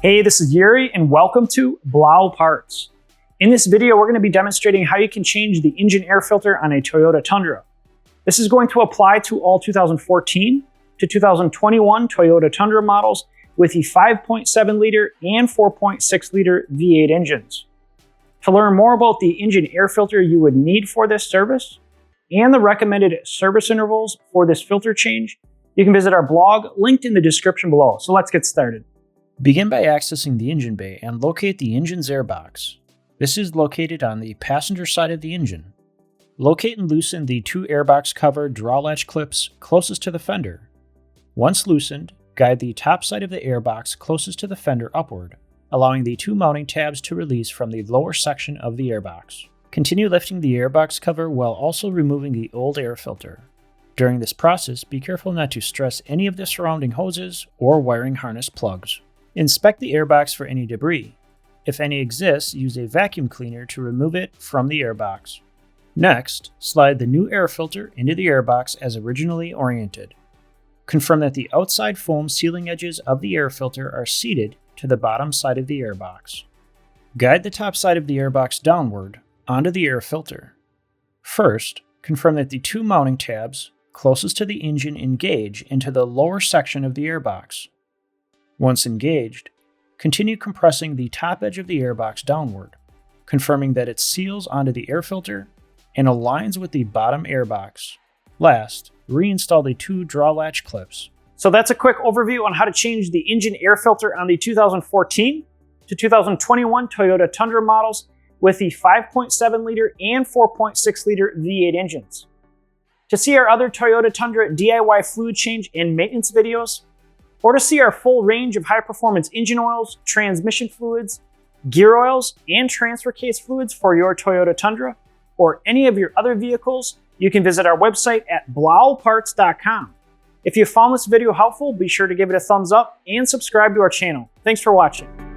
Hey, this is Yuri and welcome to Blau Parts. In this video, we're going to be demonstrating how you can change the engine air filter on a Toyota Tundra. This is going to apply to all 2014 to 2021 Toyota Tundra models with the 5.7 liter and 4.6 liter V8 engines. To learn more about the engine air filter you would need for this service and the recommended service intervals for this filter change, you can visit our blog linked in the description below. So let's get started. Begin by accessing the engine bay and locate the engine's airbox. This is located on the passenger side of the engine. Locate and loosen the two airbox cover draw latch clips closest to the fender. Once loosened, guide the top side of the airbox closest to the fender upward, allowing the two mounting tabs to release from the lower section of the airbox. Continue lifting the airbox cover while also removing the old air filter. During this process, be careful not to stress any of the surrounding hoses or wiring harness plugs. Inspect the airbox for any debris. If any exists, use a vacuum cleaner to remove it from the airbox. Next, slide the new air filter into the airbox as originally oriented. Confirm that the outside foam sealing edges of the air filter are seated to the bottom side of the airbox. Guide the top side of the airbox downward onto the air filter. First, confirm that the two mounting tabs closest to the engine engage into the lower section of the airbox. Once engaged, continue compressing the top edge of the airbox downward, confirming that it seals onto the air filter and aligns with the bottom airbox. Last, reinstall the two draw latch clips. So that's a quick overview on how to change the engine air filter on the 2014 to 2021 Toyota Tundra models with the 5.7 liter and 4.6 liter V8 engines. To see our other Toyota Tundra DIY fluid change and maintenance videos, or to see our full range of high-performance engine oils, transmission fluids, gear oils, and transfer case fluids for your Toyota Tundra, or any of your other vehicles, you can visit our website at blauparts.com. If you found this video helpful, be sure to give it a thumbs up and subscribe to our channel. Thanks for watching.